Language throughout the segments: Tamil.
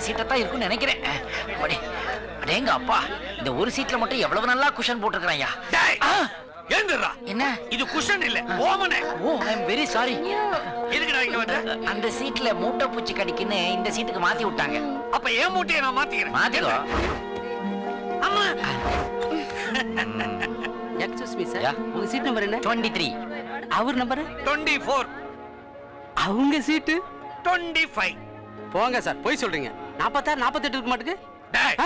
சீட்டை தான் இருக்குன்னு நினைக்கிறேன். அடேங்க அப்பா, இந்த ஒரு சீட்ல மட்டும் எவ்வளவு நல்லா குஷன் போட்டுருக்காயா. ஏந்துறா, என்ன இது குஷன் இல்ல, ஓமனே. ஓ, ஐ அம் வெரி சாரி. எதுக்குடா இங்க வந்த? அந்த சீட்ல மூட்டை பூச்சி கடிக்குன்னு இந்த சீட்டுக்கு மாத்தி விட்டாங்க. அப்ப ஏன் மூட்டையை நான் மாத்திக்கிறேன். மாத்திக்கோ. அம்மா. எக்ஸ்கியூஸ் மீ சார், உங்க சீட் நம்பர் என்ன? 23. அவர் நம்பர் 24. அவங்க சீட்டு 25. போங்க சார், போய் சொல்றீங்க. 46 48 இருக்க மாட்டுக்கு. டேய்,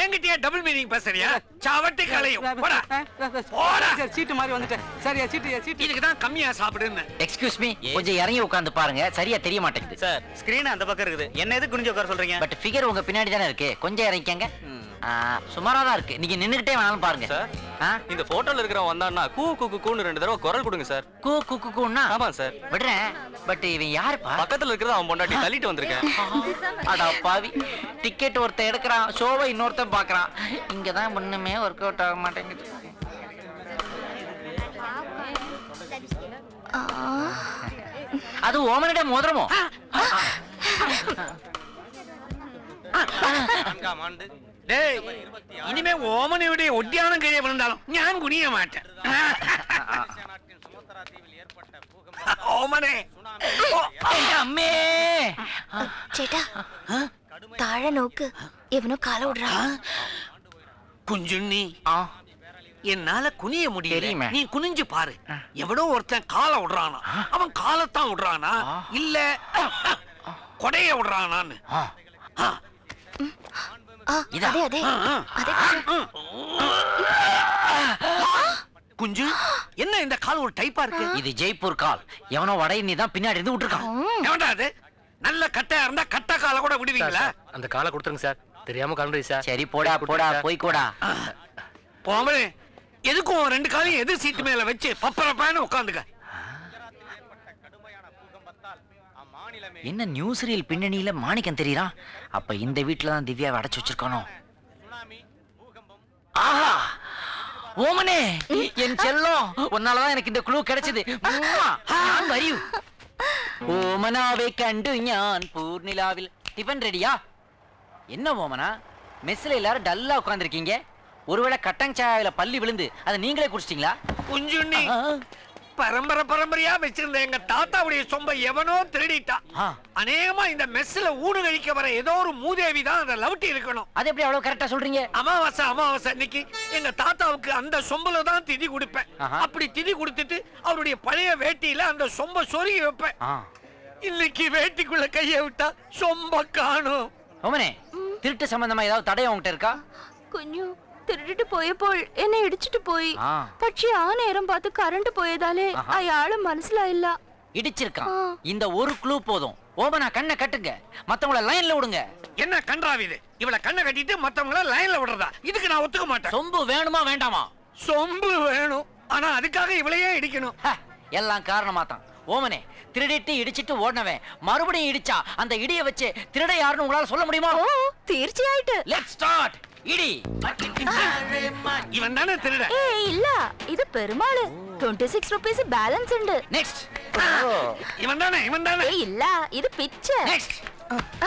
என்கிட்டயே டபுள் மீனிங் பேசுறியா? சாவட்டி கலையும். போடா போடா. சார் சீட்டு மாதிரி வந்துட்டேன் சார். என் சீட்டு இதுக்கு தான் கம்மியா சாப்பிடுன்னு. எக்ஸ்கியூஸ் மீ, கொஞ்சம் இறங்கி உட்கார்ந்து பாருங்க, சரியா தெரிய மாட்டேங்குது. சார், ஸ்கிரீன் அந்த பக்கம் இருக்குது. என்ன எதுக்கு குனிஞ்சு உட்கார சொல்றீங்க? பட் ஃபிகர் உங்க பின்னாடி தானே இருக்கு, கொஞ்சம் இறங்கிக்கங்க. சுமாரா தான் இருக்கு, நீங்க நின்னுகிட்டே வேணாலும் பாருங்க. சார், இந்த போட்டோல இருக்கிறவன் வந்தான்னா கூ கூ கூன்னு 2 தடவை குரல் கொடுங்க சார். கூ கூ கூன்னா? ஆமா சார். விடுறேன், பட் இவன் யாருப்பா? பக்கத்துல இருக்கிறது அவன் பொண்டாட்டி, தள்ளிட்டு வந்திருக்கேன். அடா பாவி, டிக்கெட் ஒருத்தன் எடுக்கிறான், ஷோவை இன்னொருத்தன் பாக்குறான். இங்கதான் ஒண்ணுமே ஒர்க் அவுட் ஆக மாட்டேங்குது. அது ஓமனிட மோதிரமோ? டேய், இனிமே ஓமனையுடைய ஒட்டியானம் கீழே விழுந்தாலும் ஞான் குனிய மாட்டேன். ஓமனே, அம்மே. ചേട്ടാ, താഴെ നോക്ക്, എവനോ കാല വിടുறா. குஞ்சுண்ணி, என்னால குனிய முடியல, தெரியுமே. நீ குனிஞ்சு பாரு. எவனோ ஒருத்தன் காலை விடுறானா, அவன் காலத்தான் விடுறானா இல்ல கொடைய விடுறானான்னு. അതെ അതെ അതെ. குஞ்சு, என்ன இந்த கால் ஒரு டைப்பா இருக்கு? இது ஜெய்ப்பூர் கால். எவனோ வட இன்னி தான் பின்னாடி இருந்து விட்டுருக்கான். எவன்டா அது? நல்ல கட்டையா இருந்தா கட்ட காலை கூட விடுவீங்களா? அந்த காலை கொடுத்துருங்க சார், தெரியாம கலந்துருச்சு சார். சரி போடா போடா, போய் கூடா. போமனே, எதுக்கும் 2 காலையும் எதிர் சீட்டு மேல வச்சு பப்பரப்பான்னு உட்காந்துக்க. என்ன நியூஸ் ரீல் பின்னணியில மாணிக்கம் தெரியறான்? அப்ப இந்த வீட்டுல தான் திவ்யாவை அடைச்சு வச்சிருக்கானோ? ஆஹா, ஓமனே, என் செல்லம், உன்னாலதான் எனக்கு இந்த க்ளூ கிடைச்சது. நான் வரியு. ஓமனாவை கண்டு ஞான் பூர்ணிலாவில். டிஃபன் ரெடியா? என்ன ஓமனா, மெஸ்ல எல்லாரும் டல்லா உட்கார்ந்துருக்கீங்க. ஒருவேளை கட்டங் சாயாவில பள்ளி விழுந்து அதை நீங்களே குடிச்சிட்டீங்களா? குஞ்சுண்ணி, பரம்பரையா வச்சிருந்த எங்க தாத்தாவுடைய சொம்ப எவனோ திருடிட்டான். அநேகமா இந்த மெஸ்ல ஊடு கழிக்க வர ஏதோ ஒரு மூதேவி தான் அந்த லவுட்டி இருக்கணும். அது எப்படி அவ்வளவு கரெக்டா சொல்றீங்க? அமாவாசை இன்னைக்கு எங்க தாத்தாவுக்கு அந்த சொம்புல தான் திதி கொடுப்பேன். அப்படி திதி கொடுத்துட்டு அவருடைய பழைய வேட்டியில அந்த சொம்ப சொருகி வைப்பேன். இன்னைக்கு வேட்டிக்குள்ள கைய விட்டா சொம்ப காணும். ஓமனே, திருட்டு சம்பந்தமா ஏதாவது தடயம் உங்ககிட்ட இருக்கா? കുഞ്ഞു തിരിട്ടിട്ട് പോയപ്പോൾ എന്നെ ഇടിച്ചിട്ട് പോയി. പക്ഷെ ആ നേരം பார்த்து കറണ്ട് പോയதாலே അയാളെ മനസ്സിലായില്ല. இடிச்சிருக்கான். இந்த ஒரு க்ளூ போதும். ஓமனா கண்ணை கட்டுங்க, மத்தவங்கள லைன்ல விடுங்க. என்ன கன்றாவி இது? இவள கண்ணை கட்டிட்டு மத்தவங்கள லைன்ல விடுறதா? இதுக்கு நான் ஒத்துக்க மாட்டேன். சொம்பு வேணுமா வேண்டாமா? சொம்பு வேணும், ஆனா அதுக்காக இவளையே இடிக்கணும். எல்லாம் காரணமா தான். ஓமனே, திருடிட்டு இடிச்சிட்டு ஓடனவன் மறுபடியும் இடிச்சா அந்த இடிய வச்சு திருட யாருன்னு உங்களால சொல்ல முடியுமா? തീർച്ചയായിട്ട്. Let's start. இடி. இவன் தானே திருட? ഏയ് ഇല്ല, ഇത് പെരുമാള്. 26 rupees ബാലൻസ് ഉണ്ട്. நெக்ஸ்ட். இவன் தானே? ഏയ് ഇല്ല, ഇത് പിച്ച്. நெக்ஸ்ட்.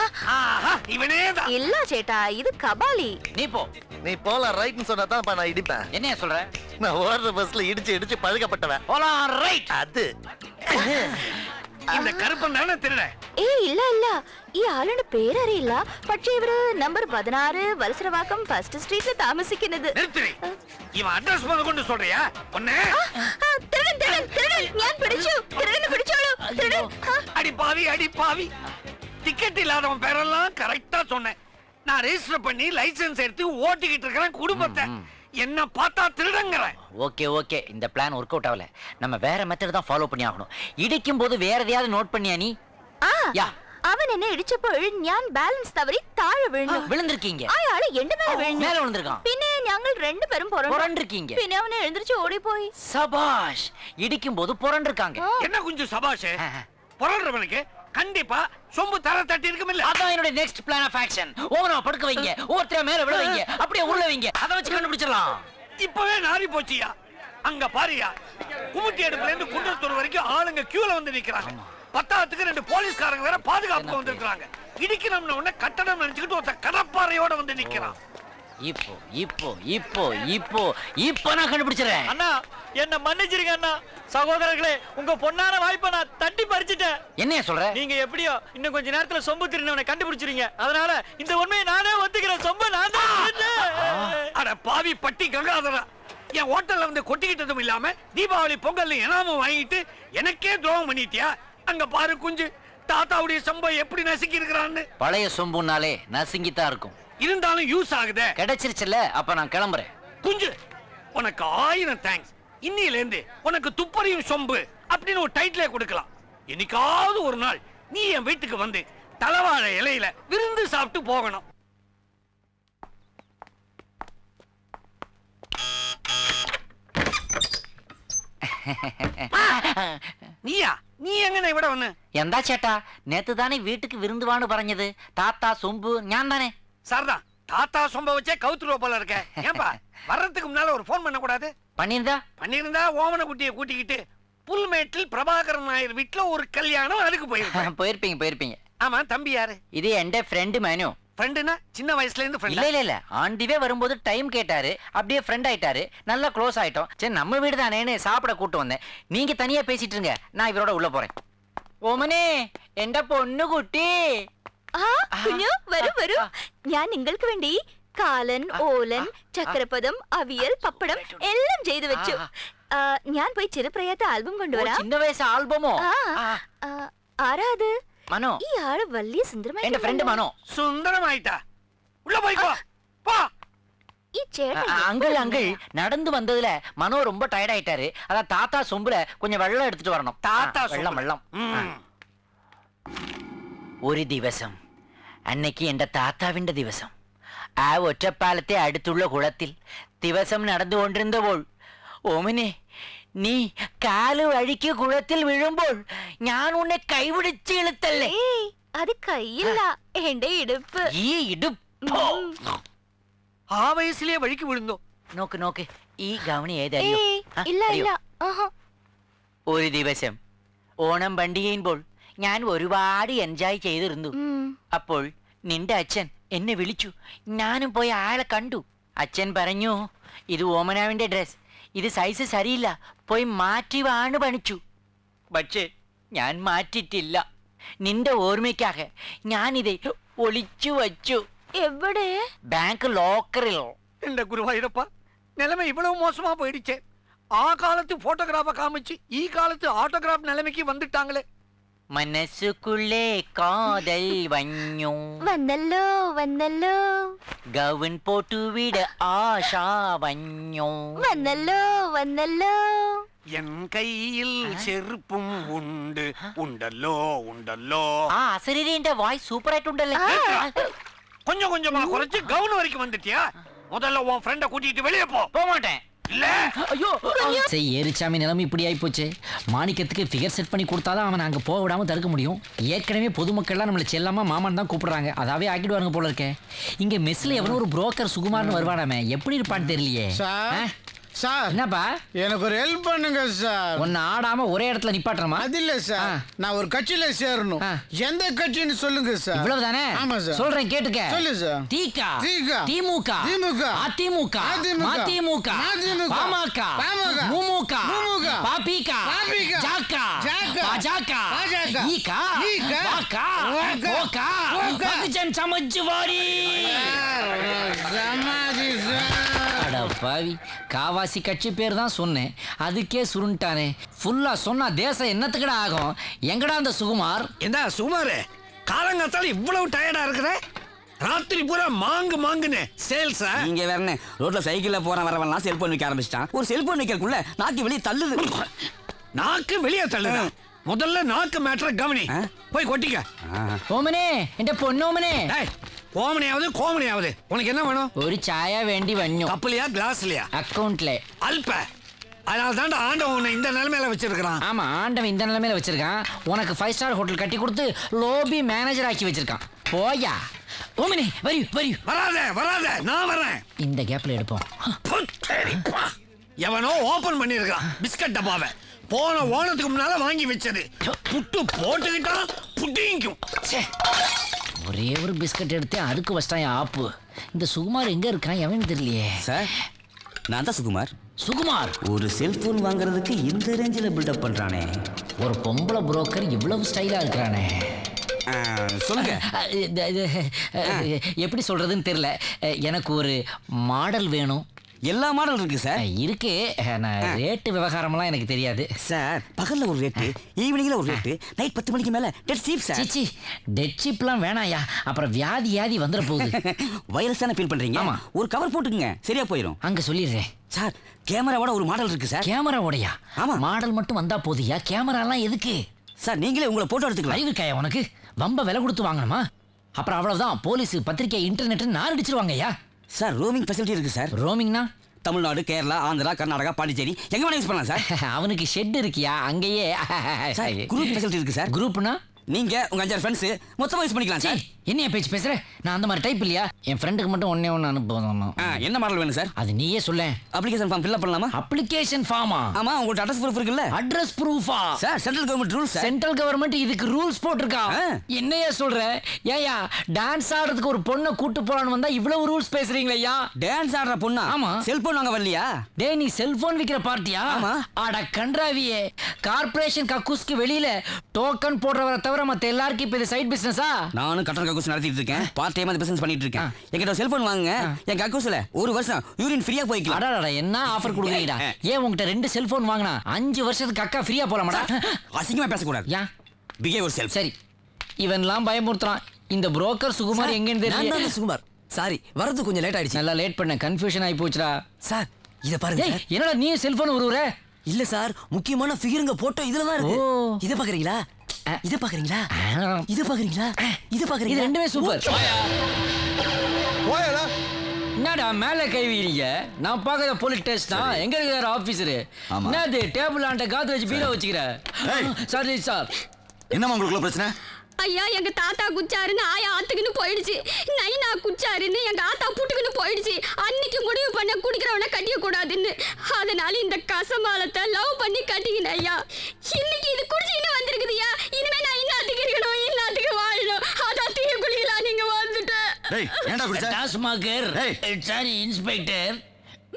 ஆஹா, இவனே தான். இல்ல சேட்டா, இது கபாலி. நீ போ. நீ போல ரைட்னு சொன்னா தான் நான் இடிப்பேன். என்னைய சொல்ற? நான் ஓடுற பஸ்ல இடிச்சு பழக்கப்பட்டவன். போலாம் ரைட். அது இந்த கருப்பன் தானே திருட? ഏയ് ഇല്ല ഇല്ല, ഈ ആളുടെ പേരറിയില്ല. പക്ഷേ ഇവര് നമ്പർ 16 വത്സരവാക്കം ഫസ്റ്റ് സ്ട്രീറ്റിൽ താമസിക്കുന്നത്. நிறுத்துறி. இவன் அட்ரஸ் முத கொண்டு சொல்றியா? ஒண்ணே തിരുടൻ ഞാൻ പിടിച്ചു. തിരുടനെ പിടിച്ചോളൂ. തിരുടൻ. அடி பாவி. டிக்கெட் இல்லாதவன் பேரெல்லாம் கரெக்டா சொன்னேன். நான் ரெஜிஸ்டர் பண்ணி லைசென்ஸ் எடுத்து ஓட்டிக்கிட்டு இருக்கிறேன் குடும்பத்தை. என்ன பார்த்தா திருடங்கற. ஓகே, இந்த பிளான் ஒர்க் அவுட் ஆகல. நம்ம வேற மெத்தட் தான் ஃபாலோ பண்ணி ஆகணும். இடிக்கும் போது வேற எதையாவது நோட் பண்ணியா நீ? யா, അവൻ എന്നെ ഇടിച്ചപ്പോൾ ഞാൻ ബാലൻസ് തവറി താഴെ വീണു. விழுந்திருக்கீங்க. അയാൾ എന്റെ മേലെ വീണു. மேல விழுந்திருக்கான். പിന്നെ ഞങ്ങൾ രണ്ടുപേരും புரண்டிருக்கீங்க. പിന്നെ അവനെ എഴുന്നേറ്റ് ഓടിപ്പോയി. சபாஷ், இடிக்கும் போது புரண்டிருக்காங்க. என்ன கொஞ்சம் சபாஷ். புரண்டவனுக்கு கண்டிப்பா சொம்பு தர தட்டி இருக்குமில்ல. அதான் என்னோட நெக்ஸ்ட் பிளான் ஆஃப் ஆக்ஷன். ஓவனா படுக்க வைங்க, ஒவ்வொருத்தர மேல விழ வைங்க, அப்படியே உள்ள வைங்க. அத வச்சு கண்டுபிடிச்சிடலாம். இப்பவே நாரி போச்சியா. அங்க பாரியா, குமுட்டி அடுப்புல இருந்து குன்றத்தூர் வரைக்கும் ஆளுங்க கியூல வந்து நிக்கிறாங்க. பத்தாத்துக்கு 2 போலீஸ்காரங்க வேற பாதுகாப்புக்கு வந்திருக்காங்க. இடிக்கணும்னு உடனே கட்டடம் நினைச்சுக்கிட்டு ஒருத்த கடப்பாறையோட வந்து நிக்கிறான். இப்போ இப்போ இப்போ இப்போ இப்போ நான் கண்டுபிடிச்சிடறேன். அண்ணா என்ன மன்னிச்சிருங்க அண்ணா. சகோதரர்களே, உங்க பொன்னான வாய்ப்பை நான் தட்டி பறிச்சிட்டேன். என்ன சொல்ற? நீங்க எப்படியோ இன்னும் கொஞ்ச நேரத்துல சொம்பு திருநவனை கண்டுபிடிச்சிருங்க. அதனால இந்த உண்மையை நானே ஒத்துக்கிறேன். சொம்பு நான் தான் திருடினேன். அட பாவி பட்டி கங்காதரா, என் ஹோட்டல்ல வந்து கொட்டிக்கிட்டதும் இல்லாம தீபாவளி பொங்கல் எனாமும் வாங்கிட்டு எனக்கே துரோகம் பண்ணிட்டியா? அங்க பாரு குஞ்சு, தாத்தாவுடைய சொம்பை எப்படி நசுக்கி இருக்கிறான்னு. பழைய சொம்புனாலே நசுங்கித்தான் இருக்கும். இருந்தாலும் யூஸ் ஆகுதே. கிடைச்சிருச்சுல, அப்ப நான் கிளம்புறேன். குஞ்சு, உனக்கு 1000 தேங்க்ஸ். இன்னில இருந்து உனக்கு துப்பறியும் சொம்பு அப்படின்னு ஒரு டைட்டிலே கொடுக்கலாம். என்னைக்காவது ஒரு நாள் நீ என் வீட்டுக்கு வந்து தலவாழை இலையில விருந்து சாப்பிட்டு போகணும். நீயா? நீ எங்க விட ஒண்ணு? എന്താ ചേട്ടാ, നേത്ത് താനെ വീട്ടുക്ക് വിരുന്നുവാണ് പറഞ്ഞത്. താത്ത സൊമ്പു ഞാൻ தானே. சார்தான், தாத்தா சொம்ப வச்சே கவுத்துருவ போல இருக்க. ஏன்பா வர்றதுக்கு முன்னால ஒரு போன் பண்ண கூடாது? பண்ணிருந்தா ஓமன குட்டியை கூட்டிக்கிட்டு புல்மேட்டில் பிரபாகரன் நாயர் வீட்டுல ஒரு கல்யாணம், அதுக்கு போயிருப்பேன். போயிருப்பீங்க. ஆமா, தம்பி யாரு? இது எന്റെ ஃப்ரெண்ட் மேனு. ஃப்ரெண்டுனா சின்ன வயசுல இருந்து ஃப்ரெண்ட்? இல்ல ஆண்டிவே வரும்போது டைம் கேட்டாரு, அப்படியே ஃப்ரெண்ட் ஆயிட்டாரு, நல்லா க்ளோஸ் ஆயிட்டோம். சரி நம்ம வீடு தானேன்னு சாப்பிட கூட்டு வந்தேன். நீங்க தனியா பேசிட்டு இருங்க, நான் இவரோட உள்ள போறேன். ഓമനെ, എന്റെ പൊന്നുകുട്ടി. കുഞ്ഞു വരൂ വരൂ. ഞാൻ നിങ്ങൾക്ക് വേണ്ടി കാലൻ, ഓലൻ, ചക്രപദം, അവിയൽ, പപ്പടം എല്ലാം ചെയ്തു വെച്ചു. ഞാൻ പോയി ചെറുപ്രായത്തെ ആൽബം കൊണ്ടുവരാം. ചിന്ന വയസ്സ് ആൽബമോ? ആരാ അത്? മനോ. ഈ ആള് വലിയ സുന്ദരമായി. എന്റെ ഫ്രണ്ട് മനോ. സുന്ദരമായിട്ടാ? உள்ள போய்க்கோ போ. ഈ ചേട്ടൻ அங்கிள் நடந்து வந்ததுல மனோ ரொம்ப டயர்ட் ஆயிட்டாரு. அதான் தாத்தா சொம்புல கொஞ்சம் வெள்ளம் எடுத்துட்டு வரணும். தாத்தா வெள்ளம். ഒരു ദിവസം, അന്നയ്ക്ക് എന്റെ താത്താവിന്റെ ദിവസം, ആ ഒറ്റപ്പാലത്തെ അടുത്തുള്ള കുളത്തിൽ ദിവസം നടന്നുകൊണ്ടിരുന്നപ്പോൾ ഓമനെ, നീ കാല് വഴിക്ക് കുളത്തിൽ വീഴുമ്പോൾ ഞാൻ ഉന്നെ കൈപിടിച്ച് ഇളുത്തല്ലേ? അത് കൈയില്ല, എന്റെ ഇടുപ്പ്. ഈ ഇടുപ്പോ? ആ വയസ്സിലെ വഴിക്ക് വീഴുന്നോ? നോക്ക് ഈ ഗൗണി ഏതറിയോ? ഇല്ല. ഒരു ദിവസം ഓണം പണ്ടികയുമ്പോൾ ഞാൻ ഒരുപാട് എൻജോയ് ചെയ്തിരുന്നു. അപ്പോൾ നിന്റെ അച്ഛൻ എന്നെ വിളിച്ചു. ഞാനും പോയി ആളെ കണ്ടു. അച്ഛൻ പറഞ്ഞു, ഇത് ഓമനാവിന്റെ ഡ്രസ്, ഇത് സൈസ് ശരിയില്ല, പോയി മാറ്റി വാണ് പണിച്ചു. പക്ഷേ ഞാൻ മാറ്റിട്ടില്ല. നിന്റെ ഓർമ്മയ്ക്കാக ഞാനിത് ഒളിച്ചു വച്ചു. എവിടെ? ബാങ്ക് ലോക്കറിൽ. എന്റെ ഗുരുവായൂരപ്പ, നിലമ ഇவ்வளவு மோசமா போயிடுச்சே. ആ കാലത്ത് ഫോട്ടോഗ്രാഫ കാമിച്ച് ഈ കാലത്ത് ഓട്ടോഗ്രാഫ് നിലമയ്ക്ക് വന്നിട്ടാங்களே. മനസ്സുക്കുള്ളേ കാതൽ വന്നല്ലോ. ഗൗൻ പോട്ടുവിട ആശ വന്നല്ലോ. എൻ കയ്യിൽ ചെറുപ്പും ഉണ്ട്, ഉണ്ടല്ലോ. ആ അസരീന്റെ വായ്സ് സൂപ്പർ ആയിട്ടുണ്ടല്ലേ. கொஞ்சம் கொஞ்சமா குறைச்சு கவுன் வரைக்கும் வந்துட்டியா? முதல்ல உன் ஃப்ரெண்ட கூட்டிட்டு வெளியே போ. போக மாட்டேன். இல்ல ஐயோ, ஏரிச்சாமி நிலைமை இப்படி ஆகி போச்சு. மாணிக்கத்துக்கு ஃபிகர் செட் பண்ணி கொடுத்தாதான் அவன் அங்கே போக விடாம தடுக்க முடியும். ஏற்கனவே பொதுமக்கள்லாம் நம்மளை செல்லாம மாமான் தான் கூப்பிடுறாங்க. அதாவே ஆக்கிடுவாங்க போல இருக்கேன். இங்க மெஸ்ல எவனோ ஒரு புரோக்கர் சுகுமார்னு வருவானாமே, எப்படி இருப்பான்னு தெரியலையே. சார், என்னப்பா? எனக்கு ஒரு ஹெல்ப் பண்ணுங்க சார். ஒன்னு ஆடாம ஒரே இடத்துல நிப்பாட்டுறமா? அது இல்ல சார், நான் ஒரு கட்சியில சேரணும். எந்த கட்சின்னு சொல்லுங்க சார். இவ்வளவுதானே? ஆமா சார். சொல்றேன் கேட்டுக்க. சொல்லு சார். தீகா, திமுக, அதிமுக, மதிமுக, பாமக, முமுக, பாபிகா, ஜாக்கா, பாஜக, ஈகா, வாக்கா, போக்கா, பகுஜன் சமாஜ்வாடி. சமாதி சார். பாவி, காவாசி கட்சி பேர் தான் சொன்னேன், அதுக்கே சுருண்டானே. ஃபுல்லா சொன்னா தேசம் என்னத்துக்கடா ஆகும்? எங்கடா அந்த சுகுமார்? என்ன சுகுமார், காலங்காத்தால இவ்வளவு டயர்டா இருக்கிற? ராத்திரி பூரா மாங்குனே சேல்ஸா? நீங்க வேறனே, ரோட்ல சைக்கிள்ல வரவெல்லாம் செல்போன் விற்க ஆரம்பிச்சிட்டான். ஒரு செல்போன் விற்கிறதுக்குள்ள நாக்கு வெளியே தள்ளுது. நாக்கு வெளியே தள்ளுதா? முதல்ல நாக்கு மேட்டரை கவனி, போய் கொட்டிக்க. ஓமனே, என்ற பொண்ணோமனே. கோமனையாவது உனக்கு என்ன வேணும்? ஒரு சாயா வேண்டி வண்ணு. கப்பலையா கிளாஸ்லயா? அக்கவுண்ட்ல. அல்ப, அதனால தான் ஆண்டவன் உன்னை இந்த நிலைமையில வச்சிருக்கான். ஆமா, ஆண்டவன் இந்த நிலைமையில வச்சிருக்கான். உனக்கு 5 ஸ்டார் ஹோட்டல் கட்டி கொடுத்து லோபி மேனேஜர் ஆக்கி வச்சிருக்கான். போயா ஓமனே, வரி. வராத, நான் வரேன். இந்த கேப்ல எடுப்போம். எவனோ ஓபன் பண்ணிருக்கான் பிஸ்கட் டப்பாவை. போன ஓணத்துக்கு முன்னால வாங்கி வச்சது. புட்டு போட்டுக்கிட்டான் புட்டிங்கும். ஒரே ஒரு பிஸ்கட் எடுத்தேன் அதுக்கு வச்சிட்டான் ஆப்பு. இந்த சுகுமார் எங்க இருக்கான் எவன் தெரியலையே. சார் நான் தான் சுகுமார். சுகுமார் ஒரு செல்போன் வாங்குறதுக்கு இந்த ரேஞ்சில் பில்டப் பண்றானே. ஒரு பொம்பளை புரோக்கர் இவ்வளவு ஸ்டைலா இருக்கிறானே. சொல்லுங்க. எப்படி சொல்றதுன்னு தெரியல. எனக்கு ஒரு மாடல் வேணும். எல்லா மாடல் இருக்கு சார். இருக்கு. நான் ரேட்டு விவகாரம்லாம் எனக்கு தெரியாது சார். பகல்ல ஒரு ரேட்டு, ஈவினிங்ல ஒரு ரேட்டு, நைட் 10 மணிக்கு மேல டெட் சீப் சார். சிச்சி டெட் சீப்லாம் வேணாயா, அப்புறம் வியாதி வந்துட போகுது. வைரஸ் தானே ஃபீல் பண்றீங்க? ஆமா. ஒரு கவர் போட்டுக்குங்க, சரியா போயிடும். அங்க சொல்லிடுறேன் சார். கேமராவோட ஒரு மாடல் இருக்கு சார். கேமராவோடயா? ஆமா. மாடல் மட்டும் வந்தா போதியா, கேமராலாம் எதுக்கு? சார் நீங்களே உங்களை போட்டோ எடுத்துக்கலாம். அறிவுக்காயா உனக்கு? வம்ப விலை கொடுத்து வாங்கணுமா? அப்புறம் அவ்வளவுதான், போலீஸ் பத்திரிக்கை இன்டர்நெட் நார் அடிச்சிருவாங்கய்யா. சார் ரோமிங் ஃபெசிலிட்டி இருக்கு சார். ரோமிங்னா தமிழ்நாடு, கேரளா, ஆந்திரா, கர்நாடகா, பாண்டிச்சேரி எங்க வேணா யூஸ் பண்ணலாம் சார். அவனுக்கு ஷெட் இருக்கியா அங்கேயே? குரூப் ஃபெசிலிட்டி இருக்கு சார். குரூப்னா நீங்க உங்க 5 ஃப்ரெண்ட்ஸ் மொத்தமா யூஸ் பண்ணிக்கலாம் சார். என்னைய பேச்சு பேசுற? நான் அந்த மாதிரி டைப் இல்லையா. என் ஃப்ரெண்டுக்கு மட்டும் ஒண்ணே அனுப்புவோம். என்ன மாடல் வேணும் சார்? அது நீயே சொல்ல. அப்ளிகேஷன் ஃபார்ம் ஃபில் பண்ணலாமா? அப்ளிகேஷன் ஃபார்மா? ஆமா. உங்களுக்கு அட்ரஸ் ப்ரூஃப் இருக்குல்ல? அட்ரஸ் ப்ரூஃபா? Sir central government rules. Central government இதுக்கு ரூல்ஸ் போட்டிருக்கா? என்னையா சொல்ற? ஏயா டான்ஸ் ஆடுறதுக்கு ஒரு பொண்ணை கூட்டு போறான்னு வந்தா இவ்வளவு ரூல்ஸ் பேசுறீங்களா? டான்ஸ் ஆடுற பொண்ணா? ஆமா. செல்போன் வாங்க வரலையா? டேய் நீ செல்போன் விக்கிற பார்ட்டியா? ஆமா. அட கன்றாவியே, கார்ப்பரேஷன் கக்கூஸ்க்கு வெளியில டோக்கன் போடுறவரை தவிர மத்த எல்லாருக்கும் இப்ப இது சைடு பிசினஸா? நானும் கட்டண கக்கூஸ் நடத்திட்டு இருக்கேன். பார்ட் டைமா பிசினஸ் பண்ணிட்டு இருக்கேன். என்கிட்ட செல்போன் வாங்குங்க. என் கக்கூஸ்ல ஒரு வருஷம் யூரின் ஃப்ரீயா போய்க்கலாம். அடடா என்ன ஆஃபர் கொடுக்குறீடா? ஏன் உன்கிட்ட 2 செல்போன் வாங்கினா 5 வருஷத்துக்கு அக்கா ஃப்ரீயா போலாமாடா? அசிங்கமா பேசக்கூடாது. ஏன்? Behave yourself. சரி, இவன்லாம் பயமுறுத்துறான். இந்த புரோக்கர் சுகுமார் எங்கன்னு தெரியல. சுகுமார் சாரி, வரது கொஞ்சம் லேட் ஆயிடுச்சு. நல்லா லேட் பண்ண, கன்ஃபியூஷன் ஆகி போச்சுடா. சார் இத பாருங்க. ஏய், என்னடா நீ செல்போன் உருவுற? இல்ல சார், முக்கியமான ஃபிகருங்க போட்டோ இதுல தான் இருக்கு. இத பாக்குறீங்களா? இத பாக்குறீங்களா? இத பாக்குறீங்களா? இத இது பாக்குறீங்களா? ரெண்டுமே சூப்பர். போயடா. என்னடா மேல கை வைக்கிறீங்க? நான் பாக்குற போலீஸ் டெஸ்ட் தான். எங்க இருக்கிற ஆபீசர்? என்னது டேபிள் ஆண்ட காத்து வச்சு பீரோ வச்சுக்கிற? Sorry sir. என்னம்மா உங்களுக்குள்ள பிரச்சனை? ஐயா எங்க தாத்தா குச்சாருன்னு ஆயா ஆத்துக்குன்னு போயிடுச்சு. நைனா குச்சாருன்னு எங்க ஆத்தா புட்டுக்குன்னு போயிடுச்சு. அன்னைக்கு முடிவு பண்ண குடிக்கிறவன கட்டிய கூடாதுன்னு. அதனால இந்த கசமாலத்தை லவ் பண்ணி கட்டிக்கின ஐயா. இன்னைக்கு இது குடிச்சின்னு வந்திருக்குதுயா. இனிமே நான் இன்னாத்துக்கு இருக்கணும், இன்னாத்துக்கு வாழணும். அதான் தீய குளியலாம் நீங்க வந்துட்டு. டேய் ஏன்டா குடிச்ச? டாஸ்மாகர். சாரி இன்ஸ்பெக்டர்,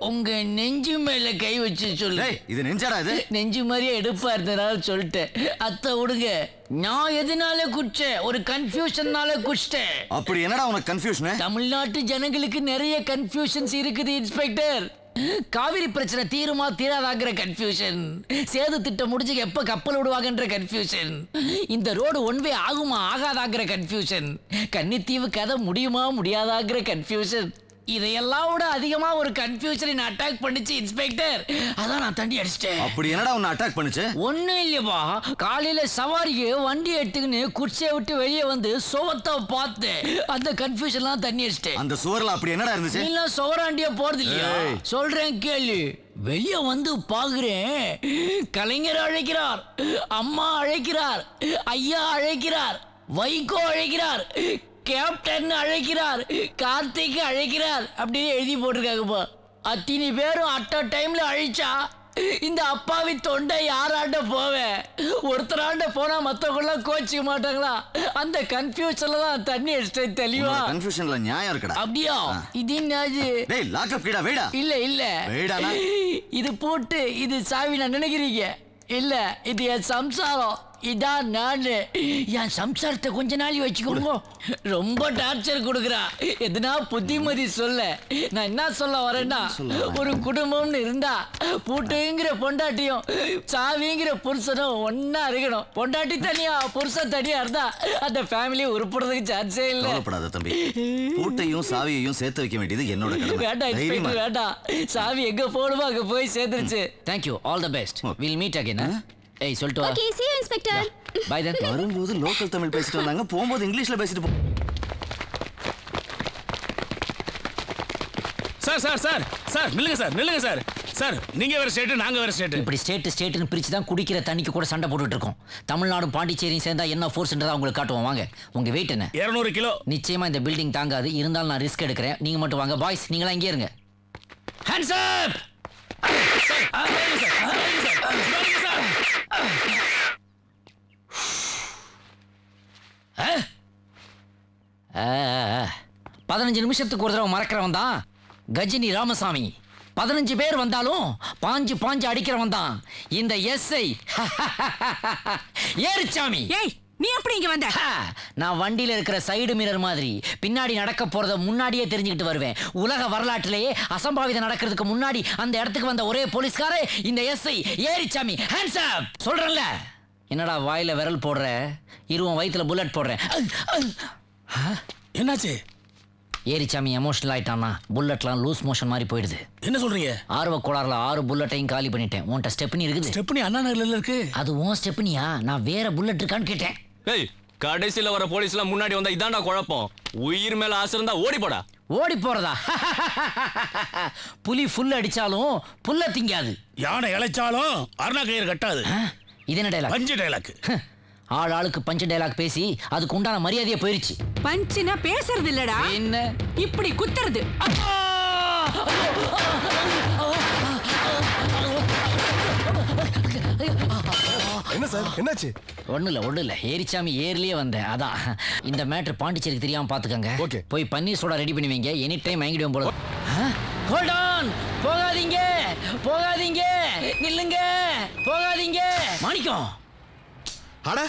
உங்க நெஞ்சு மேல கை வச்சு சொல்லு. டேய் இது நெஞ்சாடா இது? நெஞ்சு மாதிரியே எடுப்பா இருந்தனால சொல்லிட்டேன். அத்தை விடுங்க. நான் எதனால குடிச்சேன்? ஒரு கன்ஃபியூஷன்னால குடிச்சிட்டேன். அப்படி என்னடா உனக்கு கன்ஃபியூஷன்? தமிழ்நாட்டு ஜனங்களுக்கு நிறைய கன்ஃபியூஷன்ஸ் இருக்குது இன்ஸ்பெக்டர். காவிரி பிரச்சனை தீருமா தீராதாங்கிற கன்ஃபியூஷன், சேது திட்டம் முடிஞ்சு எப்ப கப்பல் விடுவாங்கன்ற கன்ஃபியூஷன், இந்த ரோடு ஒன்வே ஆகுமா ஆகாதாங்கிற கன்ஃபியூஷன், கன்னித்தீவு கதை முடியுமா முடியாதாங்கிற கன்ஃபியூஷன், இதையெல்லாம் விட அதிகமா ஒரு கன்ஃபியூஷனை அட்டாக் பண்ணிச்சு இன்ஸ்பெக்டர். அதான் நான் தண்டி அடிச்சிட்டேன். அப்படி என்னடா உன்னை அட்டாக் பண்ணுச்சு? ஒண்ணும் இல்லையப்பா, காலையில சவாரிக்கு வண்டி எடுத்துக்கின்னு குச்சியை விட்டு வெளியே வந்து சுவத்தை பார்த்து அந்த கன்ஃபியூஷன்லாம் தண்ணி அடிச்சிட்டேன். அந்த சுவர்ல அப்படி என்னடா இருந்துச்சு? நீ சுவராண்டியா போறது இல்லையா? சொல்றேன் கேளு. வெளியே வந்து பாக்குறேன், கலைஞர் அழைக்கிறார், அம்மா அழைக்கிறார், ஐயா அழைக்கிறார், வைகோ அழைக்கிறார், கேப்டன் அழைக்கிறார், கார்த்திக் அழைக்கிறார் அப்படின்னு எழுதி போட்டிருக்காங்கப்பா. அத்தனை பேரும் அட் அ டைம்ல அழைச்சா இந்த அப்பாவி தொண்டை யாராண்ட போவேன்? ஒருத்தராண்ட போனா மத்தவங்க கோச்சிக்க மாட்டாங்களா? அந்த கன்ஃபியூஷன்ல தான் தண்ணி அடிச்சிட்டேன். தெளிவா கன்ஃபியூஷன்ல நியாயம் இருக்குடா. அப்படியா? இது என்னது? டேய் லாக் அப் கீடா வெயிடா. இல்ல வெயிடானா? இது போட்டு இது சாவி நான் நினைக்கிறீங்க? இல்ல, இது என் சம்சாரம். இதான் நானு. என் சம்சாரத்தை கொஞ்ச நாள் வச்சுக்கோங்க. ரொம்ப டார்ச்சர் கொடுக்குறா. எதுனா புத்திமதி சொல்ல. நான் என்ன சொல்ல வரேன்னா, ஒரு குடும்பம்னு இருந்தா பூட்டுங்கிற பொண்டாட்டியும் சாவிங்கிற புருஷனும் ஒன்னா இருக்கணும். பொண்டாட்டி தனியா புருஷன் தனியா இருந்தா அந்த ஃபேமிலி உருப்படுறதுக்கு சான்ஸே இல்ல. கவலைப்படாத தம்பி, பூட்டையும் சாவியையும் சேர்த்து வைக்க வேண்டியது என்னோட கடமை. வேண்டாம் இன்ஸ்பெக்டர், வேண்டாம். சாவி எங்க போடுமோ அங்க போய் சேர்ந்துருச்சு. Thank you, all the best. We'll meet again. ஏய் சொல்லிட்டு வா. Okay, see you inspector. Bye then. வரும்போது லோக்கல் தமிழ் பேசிட்டு வந்தாங்க, போகும்போது இங்கிலீஷ்ல பேசிட்டு போ. சார் சார் சார் சார் நில்லுங்க சார், நில்லுங்க சார். சார் நீங்க வேற ஸ்டேட், நாங்க வேற ஸ்டேட். இப்படி ஸ்டேட்னு பிரிச்சு தான் குடிக்கிற தண்ணிக்கு கூட சண்டை போட்டுட்டு இருக்கோம். தமிழ்நாடும் பாண்டிச்சேரியும் சேர்ந்தா என்ன ஃபோர்ஸ்ன்றதா உங்களுக்கு காட்டுவோம். வாங்க. உங்க வெயிட் என்ன? 200 கிலோ. நிச்சயமா இந்த பில்டிங் தாங்காது. இருந்தாலும் நான் ரிஸ்க் எடுக்கிறேன். நீங்க மட்டும் வாங்க. பாய்ஸ் நீங்களா இங்கே இருங்க. Hands up. 15 நிமிஷத்துக்கு ஒரு தடவை மறக்கிறவன் தான் கஜினி ராமசாமி. 15 பேர் வந்தாலும் பாஞ்சு பாஞ்சு அடிக்கிறவன் தான் இந்த எஸ்ஐ ஏரிச்சாமி. ஏய், நீ எப்படி இங்க வந்த? நான் வண்டியில இருக்கிற சைடு மிரர் மாதிரி பின்னாடி நடக்க போறத முன்னாடியே தெரிஞ்சுக்கிட்டு வருவேன். உலக வரலாற்றிலேயே அசம்பாவிதம் நடக்கிறதுக்கு முன்னாடி அந்த இடத்துக்கு வந்த ஒரே போலீஸ்கார இந்த எஸ்ஐ ஏரிச்சாமி. ஹேண்ட்ஸ் அப் சொல்றேன்ல. என்னடா வாயில விரல் போடுற, இருவன் வயித்துல புல்லட் போடுறேன். என்னாச்சு? ஏரிச்சாமி எமோஷனல் ஆயிட்டானா, புல்லட்லாம் லூஸ் மோஷன் மாதிரி போயிடுது. என்ன சொல்றீங்க? ஆர்வ கோளாறுல 6 புல்லட்டையும் காலி பண்ணிட்டேன். உன்கிட்ட ஸ்டெப்னி இருக்குது? ஸ்டெப்னி அண்ணா நகர்ல இருக்கு. அது உன் ஸ்டெப்னியா? நான் வேற புல்லட் இருக்கான்னு கேட்டேன். ஏய், கடைசியில வர போலீஸ்லாம் முன்னாடி வந்தா இதான்டா குழப்பம். உயிர் மேல ஆசை இருந்தா ஓடி போடா. ஓடி போறதா? புலி ஃபுல் அடிச்சாலும் புல்ல திங்காது. யானை இழைச்சாலும் அருணா கயிறு கட்டாது. இது என்ன டைலாக்? பஞ்சு டைலாக். ஆள் ஆளுக்கு பஞ்சு டைலாக் பேசி அதுக்கு உண்டான மரியாதையே போயிருச்சு. பஞ்சுனா பேசுறது இல்லடா, என்ன இப்படி குத்துறது. என்ன சார், என்னாச்சு? ஒண்ணு இல்ல ஏரிச்சாமி ஏர்லயே வந்தேன். அதான் இந்த மேட்ரு பாண்டிச்சேரிக்கு தெரியாம பாத்துக்கங்க. Okay. போய் பன்னீர் சோடா ரெடி பண்ணி வைங்க. எனி டைம் வாங்கிடுவோம் போல. ஹோல்ட் ஆன், போகாதீங்க போகாதீங்க, நில்லுங்க, போகாதீங்க. மாணிக்கம், அட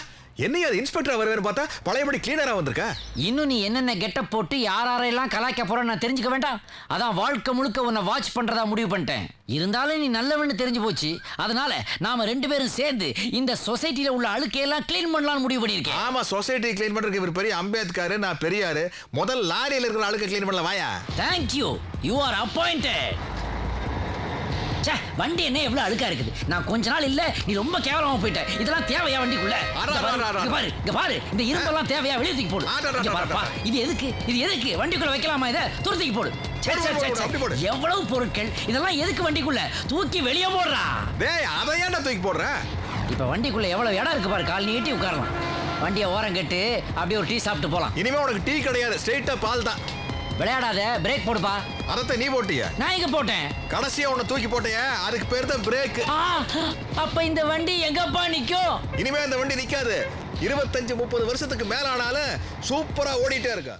என்னையா அது இன்ஸ்பெக்டர் வருவேன்னு பார்த்தா பழையபடி கிளீனரா வந்திருக்க. இன்னும் நீ என்னென்ன கெட்டப் போட்டு யாரெல்லாம் கலாய்க்க போறன்னு நான் தெரிஞ்சுக்க வேண்டாம்? அதான் வாழ்க்கை முழுக்க உன்னை வாட்ச் பண்றதா முடிவு பண்ணிட்டேன். இருந்தாலும் நீ நல்லவன்னு தெரிஞ்சு போச்சு. அதனால நாம 2 பேரும் சேர்ந்து இந்த சொசைட்டில உள்ள அழுக்கையெல்லாம் கிளீன் பண்ணலாம்னு முடிவு பண்ணிருக்கேன். ஆமா, சொசைட்டி கிளீன் பண்றதுக்கு இவர் பெரிய அம்பேத்கர், நான் பெரியாரு. முதல் லாரியில இருக்கிற அழுக்க கிளீன் பண்ணல வாயா. Thank you, you are appointed. ச்சே, வண்டி என்ன எவ்வளவு அழுக்கா இருக்குது. நான் கொஞ்ச நாள் இல்ல, நீ ரொம்ப கேவலமா போயிட்ட. இதெல்லாம் தேவையா வண்டிக்குள்ள? இங்க பாரு, இந்த இரும்பெல்லாம் தேவையா? வெளிய தூக்கி போடு. இங்க பாருப்பா, இது எதுக்கு வண்டிக்குள்ள வைக்கலாமா? இத தூக்கி போடு. எவ்வளவு பொருட்கள், இதெல்லாம் எதுக்கு வண்டிக்குள்ள? தூக்கி வெளிய போடுறா. டேய், அத ஏன்டா தூக்கி போடுற? இப்ப வண்டிக்குள்ள எவ்வளவு இடம் இருக்கு பாரு. கால் நீட்டி உட்காரலாம். வண்டியை ஓரம் கட்டு, அப்படியே ஒரு டீ சாப்பிட்டு போலாம். இனிமே உனக்கு டீ கிடையாது, ஸ்ட்ரைட்டா பால் தான். விளையாடாத, பிரேக் போடுப்பா. அதத்தை நீ போட்டியா? நான் எங்க போட்டேன்? கடைசியா உன்னை தூக்கி போட்டிய, அதுக்கு பேர் தான் பிரேக். அப்ப இந்த வண்டி எங்கப்பா நிக்கும்? இனிமே அந்த வண்டி நிக்காது. 25-30 வருஷத்துக்கு மேல ஆனாலும் சூப்பரா ஓடிட்டே இருக்கா.